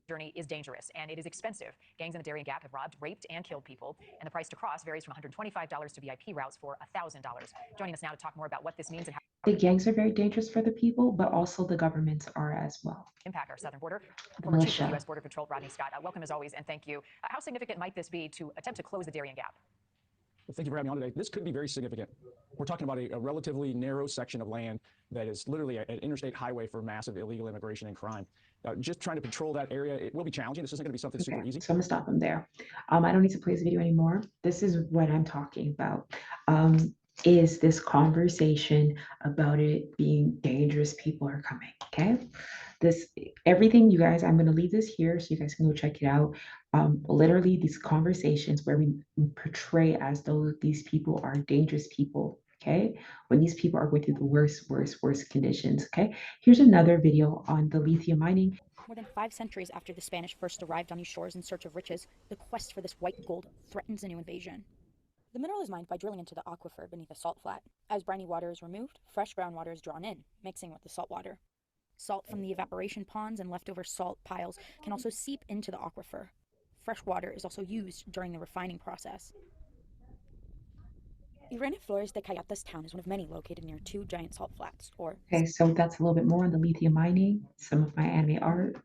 journey is dangerous and it is expensive. Gangs in the Darién Gap have robbed, raped, and killed people, and the price to cross varies from $125 to VIP routes for $1,000. Joining us now to talk more about what this means and how The gangs are very dangerous for the people, but also the governments are as well. impact our southern border. Former Chief of Militia. U.S. Border Patrol Rodney Scott, welcome as always, and thank you. How significant might this be to attempt to close the Darién Gap? Thank you for having me on today. This could be very significant. We're talking about a relatively narrow section of land that is literally an interstate highway for massive illegal immigration and crime. Just trying to patrol that area, it will be challenging. This isn't going to be something super easy. So I'm gonna stop him there. I don't need to play this video anymore. This is what I'm talking about. Is this conversation about it being dangerous? People are coming, okay? Everything, you guys, I'm gonna leave this here so you guys can go check it out. Literally these conversations where we portray as though these people are dangerous people, okay? When these people are going through the worst conditions, okay? Here's another video on the lithium mining. More than 5 centuries after the Spanish first arrived on these shores in search of riches, the quest for this white gold threatens a new invasion. The mineral is mined by drilling into the aquifer beneath a salt flat. As briny water is removed, fresh groundwater is drawn in, mixing with the salt water. Salt from the evaporation ponds and leftover salt piles can also seep into the aquifer. Fresh water is also used during the refining process. Irene Flores de Cayatas town is one of many located near 2 giant salt flats, or... Okay, so that's a little bit more on the lithium mining, some of my anime art.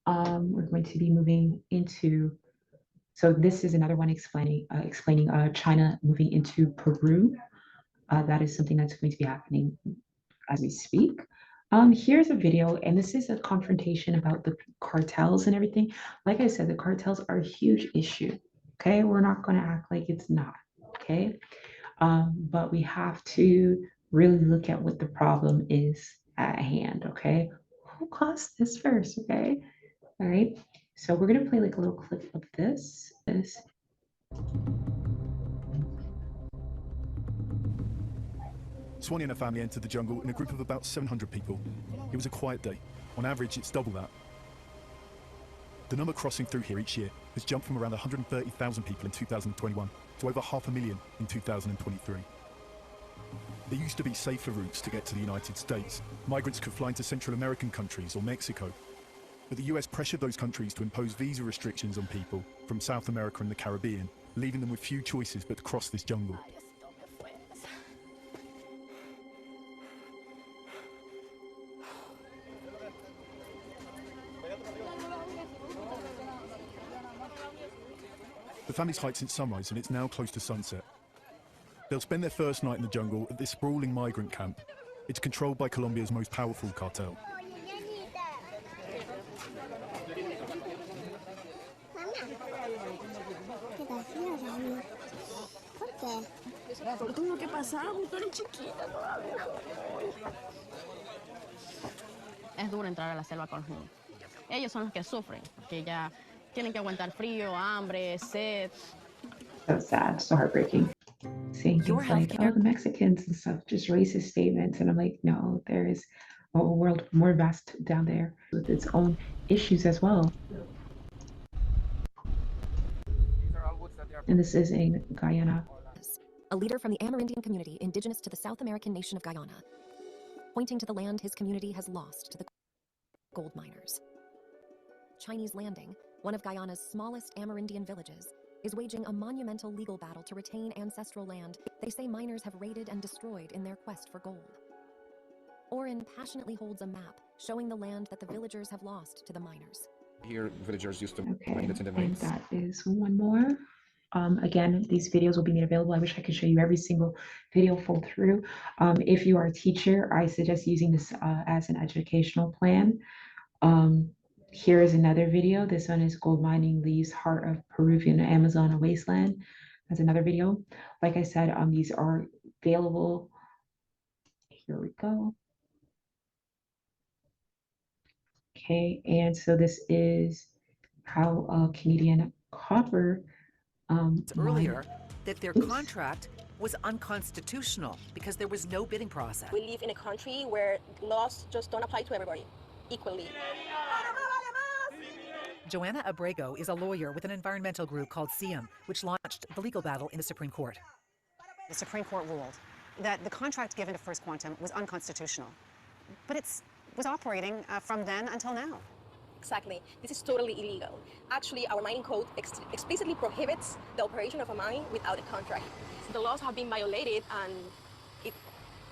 We're going to be moving into, so this is another one explaining China moving into Peru. That is something that's going to be happening as we speak. Here's a video, and this is a confrontation about the cartels and everything. Like I said, the cartels are a huge issue, okay? We're not going to act like it's not, okay? But we have to really look at what the problem is at hand, okay? Who caused this first, okay? All right, so we're gonna play like a little clip of this. Swanee and her family entered the jungle in a group of about 700 people. It was a quiet day. On average, it's double that. The number crossing through here each year has jumped from around 130,000 people in 2021 to over 500,000 in 2023. There used to be safer routes to get to the United States. Migrants could fly into Central American countries or Mexico. But the US pressured those countries to impose visa restrictions on people from South America and the Caribbean, leaving them with few choices but to cross this jungle. The family's hiked since sunrise and it's now close to sunset. They'll spend their first night in the jungle at this sprawling migrant camp. It's controlled by Colombia's most powerful cartel. Es duro entrar a la selva con niños. Ellos son los que sufren, porque ya tienen que aguantar frío, hambre, sed. So sad, so heartbreaking. Saying things like, oh, the Mexicans and stuff, just racist statements. And I'm like, no, there is a world more vast down there with its own issues as well. And this is in Guyana. A leader from the Amerindian community indigenous to the South American nation of Guyana, pointing to the land his community has lost to the gold miners. Chinese Landing, one of Guyana's smallest Amerindian villages, is waging a monumental legal battle to retain ancestral land they say miners have raided and destroyed in their quest for gold. Oren passionately holds a map showing the land that the villagers have lost to the miners. Here, villagers used to Okay, it in the and mines. that is one more. Again, these videos will be made available. I wish I could show you every single video full through. If you are a teacher, I suggest using this as an educational plan. Here is another video. This one is gold mining leaves heart of Peruvian Amazon wasteland. That's another video. Like I said, these are available. Here we go. Okay, and so this is how Canadian copper earlier that their contract was unconstitutional because there was no bidding process. We live in a country where laws just don't apply to everybody equally. Joanna Abrego is a lawyer with an environmental group called SIEM, which launched the legal battle in the Supreme Court. The Supreme Court ruled that the contract given to First Quantum was unconstitutional, but it was operating from then until now. Exactly. This is totally illegal. Actually, our mining code explicitly prohibits the operation of a mine without a contract. The laws have been violated, and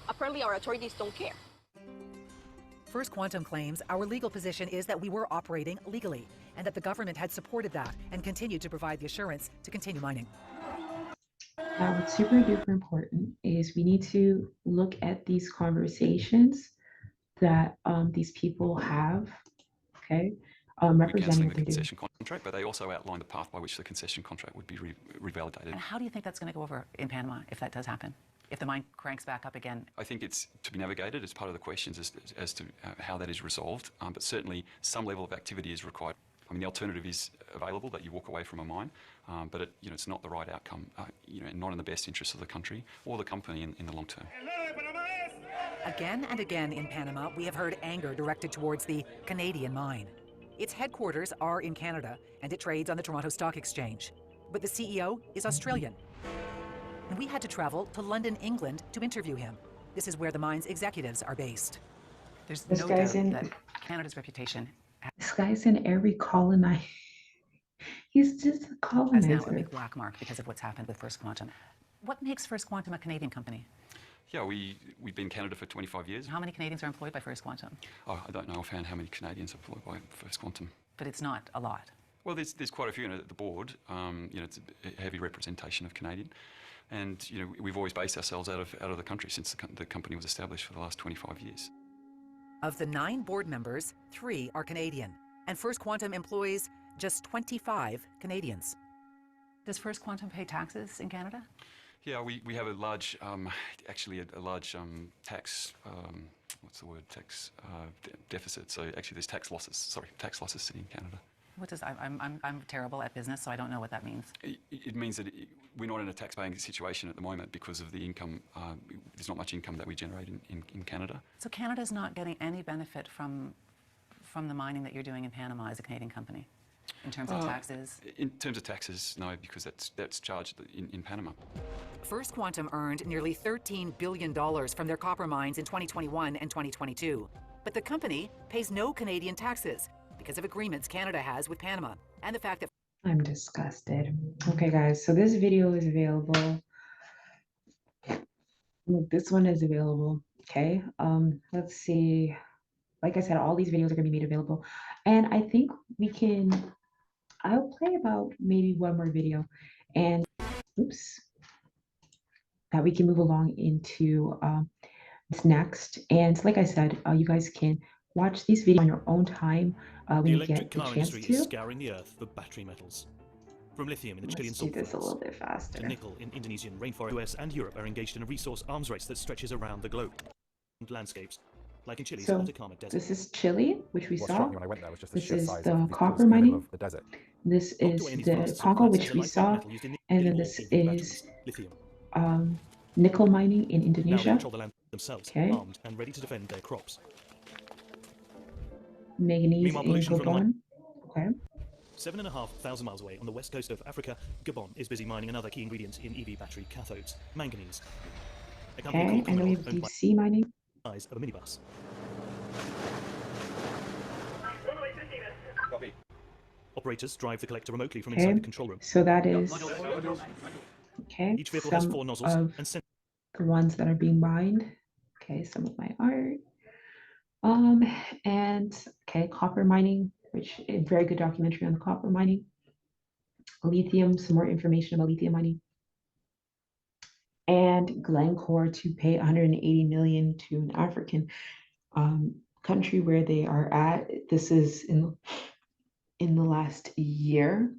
apparently our authorities don't care. First Quantum claims our legal position is that we were operating legally and that the government had supported that and continued to provide the assurance to continue mining. Now, what's super duper important is we need to look at these conversations that these people have, okay, representing Cancelling what the they're doing. concession contract, but they also outlined the path by which the concession contract would be revalidated. And how do you think that's going to go over in Panama if that does happen? If the mine cranks back up again? I think it's to be navigated as part of the questions as to how that is resolved, but certainly some level of activity is required. I mean, the alternative is available, that you walk away from a mine, but it's not the right outcome, not in the best interest of the country or the company in the long term. Again and again in Panama, we have heard anger directed towards the Canadian mine. Its headquarters are in Canada, and it trades on the Toronto Stock Exchange. But the CEO is Australian. And we had to travel to London, England to interview him. This is where the mine's executives are based. There's This no guy's doubt in- that Canada's reputation This guy's in every colonizer. He's just a has now a colonizer. big black mark because of what's happened with First Quantum. What makes First Quantum a Canadian company? Yeah, we've been in Canada for 25 years. How many Canadians are employed by First Quantum? Oh, I don't know offhand how many Canadians are employed by First Quantum. But it's not a lot. Well, there's quite a few at the board. It's a heavy representation of Canadian. And we've always based ourselves out of the country since the company was established for the last 25 years. Of the 9 board members, 3 are Canadian, and First Quantum employs just 25 Canadians. Does First Quantum pay taxes in Canada? Yeah, we have a large, actually a large tax, what's the word, tax deficit. So actually there's tax losses sitting in Canada. What does I'm terrible at business, so I don't know what that means. It means that we're not in a tax-paying situation at the moment because of the income. There's not much income that we generate in Canada. So Canada's not getting any benefit from the mining that you're doing in Panama as a Canadian company, in terms of taxes? In terms of taxes, no, because that's charged in Panama. First Quantum earned nearly $13 billion from their copper mines in 2021 and 2022. But the company pays no Canadian taxes because of agreements Canada has with Panama and the fact that I'm disgusted. Okay, guys, so this video is available. Look, this one is available. Okay, let's see. Like I said, all these videos are going to be made available, and I think I'll play about maybe one more video, and oops, that we can move along into this next. And like I said, you guys can watch these videos on your own time when you get the chance industry to. is scouring the earth for battery metals. From lithium in the Chilean Let's do salt this a flats little bit faster. to nickel in Indonesian rainforest. US and Europe are engaged in a resource arms race that stretches around the globe. Landscapes, like in Chile's So Atacama Desert. this is Chile, which we What saw. struck me when I went there was just the This sheer is size the of copper in the middle mining. of the desert. This is the Congo, which we saw, and then this is nickel mining in Now they Indonesia. control the land themselves, Okay. armed and ready to defend their crops. Manganese Meanwhile, in pollution from the mine. Gabon. Okay. 7,500 miles away on the west coast of Africa, Gabon is busy mining another key ingredient in EV battery cathodes, manganese. A company Okay, called and then we Commonwealth, have owned deep by sea mining. the size of a minibus. Operators drive the collector remotely from inside Okay, the control room. so that is okay. Each vehicle has Some 4 nozzles of and the ones that are being mined. Okay, some of my art. And okay, copper mining, which a very good documentary on the copper mining. Lithium, some more information about lithium mining. And Glencore to pay 180 million to an African country where they are at. This is in the last year.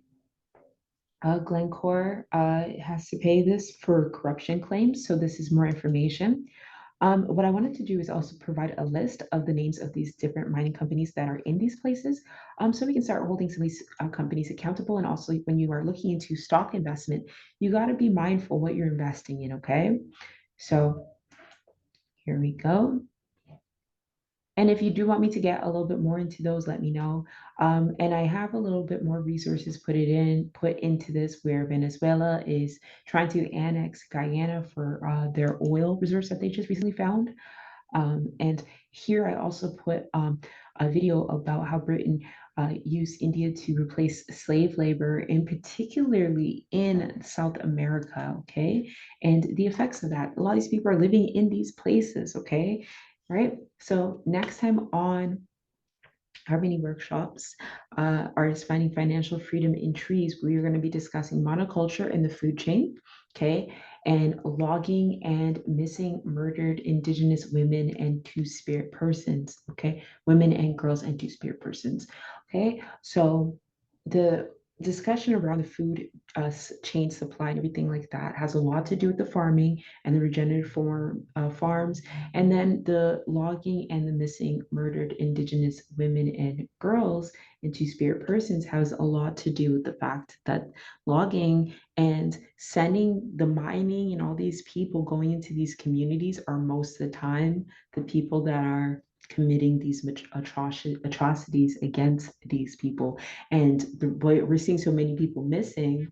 Glencore has to pay this for corruption claims. So this is more information. What I wanted to do is also provide a list of the names of these different mining companies that are in these places, so we can start holding some of these companies accountable. And also, when you are looking into stock investment, you got to be mindful what you're investing in, okay? So here we go. And if you do want me to get a little bit more into those, let me know. And I have a little bit more resources put into this, where Venezuela is trying to annex Guyana for their oil reserves that they just recently found. And here I also put a video about how Britain used India to replace slave labor, and particularly in South America, okay? And the effects of that. A lot of these people are living in these places, okay? Right? So next time on our mini workshops, Artists Finding Financial Freedom in Trees, we are going to be discussing monoculture in the food chain. okay? And logging and missing murdered Indigenous women and Two-Spirit persons, okay? Women and girls and Two-Spirit persons, okay? So the discussion around the food chain supply and everything like that has a lot to do with the farming and the regenerative farms, and then the logging and the missing murdered Indigenous women and girls and Two-Spirit persons has a lot to do with the fact that logging and sending the mining and all these people going into these communities are most of the time the people that are committing these atrocities against these people. And we're seeing so many people missing,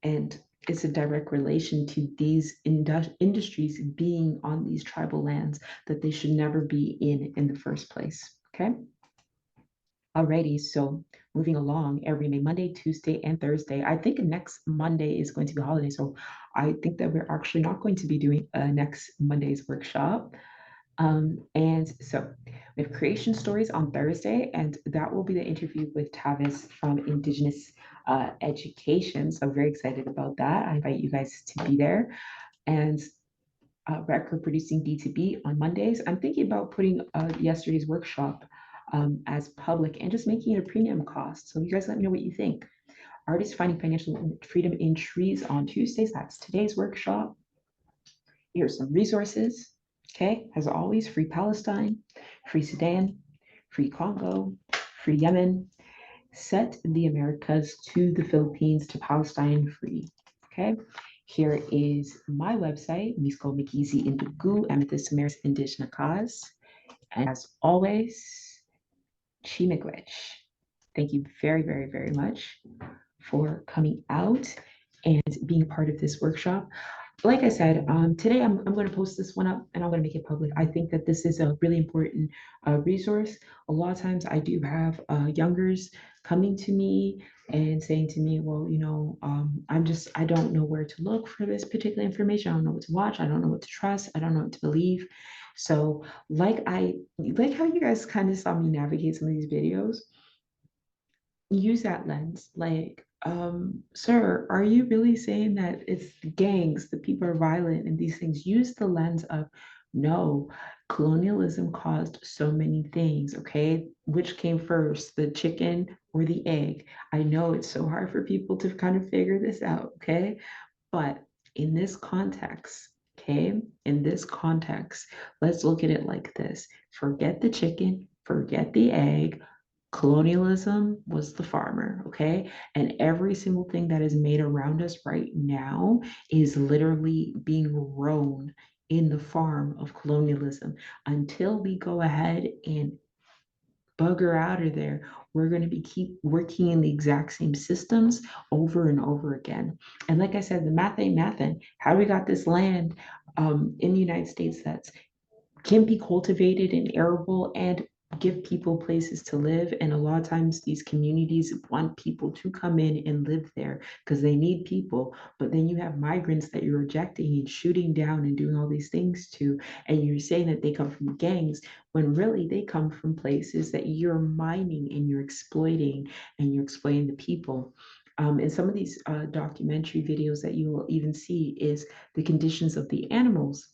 and it's a direct relation to these industries being on these tribal lands that they should never be in the first place, okay? Alrighty, so moving along, every Monday, Tuesday, and Thursday. I think next Monday is going to be a holiday, so I think that we're actually not going to be doing next Monday's workshop. And so we have creation stories on Thursday, and that will be the interview with Tavis from Indigenous Education. So very excited about that. I invite you guys to be there. And record producing B2B on Mondays. I'm thinking about putting yesterday's workshop as public and just making it a premium cost. So you guys let me know what you think. Artists finding financial freedom in trees on Tuesdays. That's today's workshop. Here's some resources. Okay, as always, free Palestine, free Sudan, free Congo, free Yemen, set the Americas to the Philippines to Palestine free. Okay, here is my website, Misko Mikizi Indugu, Amethyst, Amaris, Indigenous Cause. And as always, Chimigwech. Thank you very, very, very much for coming out and being part of this workshop. Like I said, today I'm going to post this one up and I'm going to make it public. I think that this is a really important resource. A lot of times I do have youngers coming to me and saying to me, well, you know, I don't know where to look for this particular information. I don't know what to watch. I don't know what to trust. I don't know what to believe. So like how you guys kind of saw me navigate some of these videos, use that lens. Like, sir, are you really saying that it's the gangs, the people are violent and these things? Use the lens of, no, colonialism caused so many things, okay? Which came first, the chicken or the egg? I know it's so hard for people to kind of figure this out, okay? But in this context, okay, in this context, let's look at it like this. Forget the chicken, forget the egg. Colonialism was the farmer, okay? And every single thing that is made around us right now is literally being grown in the farm of colonialism. Until we go ahead and bugger out of there, we're going to be keep working in the exact same systems over and over again. And like I said, the math ain't mathin'. How we got this land in the United States that's can be cultivated and arable and give people places to live. And a lot of times these communities want people to come in and live there because they need people. But then you have migrants that you're rejecting and shooting down and doing all these things to, and you're saying that they come from gangs when really they come from places that you're mining and you're exploiting the people. In some of these documentary videos that you will even see is the conditions of the animals,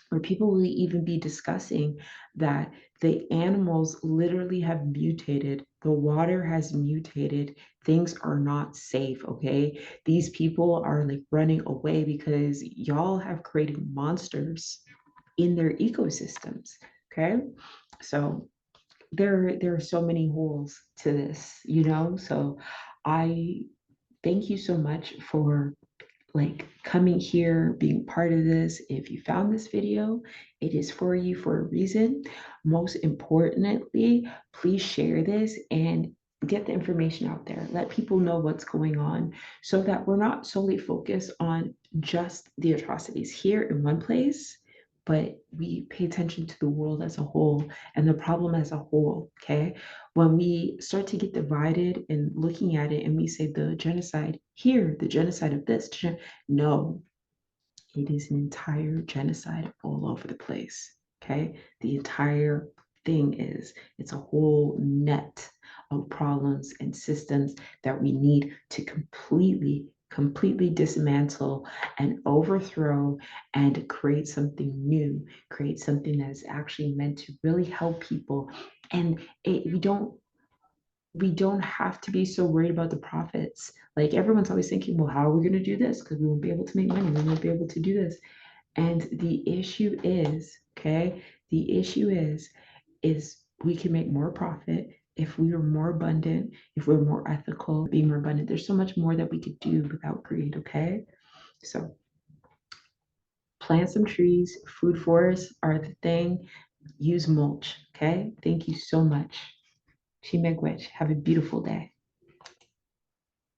where people will even be discussing that the animals literally have mutated, the water has mutated, things are not safe, okay? These people are like running away because y'all have created monsters in their ecosystems, okay? So there are so many holes to this, you know? So I thank you so much for like coming here, being part of this. If you found this video, it is for you for a reason. Most importantly, please share this and get the information out there. Let people know what's going on so that we're not solely focused on just the atrocities here in one place, but we pay attention to the world as a whole and the problem as a whole, okay? When we start to get divided and looking at it and we say the genocide here, the genocide of this, no, it is an entire genocide all over the place, okay? The entire thing is, it's a whole net of problems and systems that we need to completely completely dismantle and overthrow and create something new, create something that is actually meant to really help people. And we don't have to be so worried about the profits. Like everyone's always thinking, well, how are we going to do this? Because we won't be able to make money. We won't be able to do this. And the issue is, okay, the issue is we can make more profit if we are more abundant, if we're more ethical, be more abundant. There's so much more that we could do without greed, okay? So plant some trees, food forests are the thing. Use mulch, okay? Thank you so much. Chimegwech, have a beautiful day.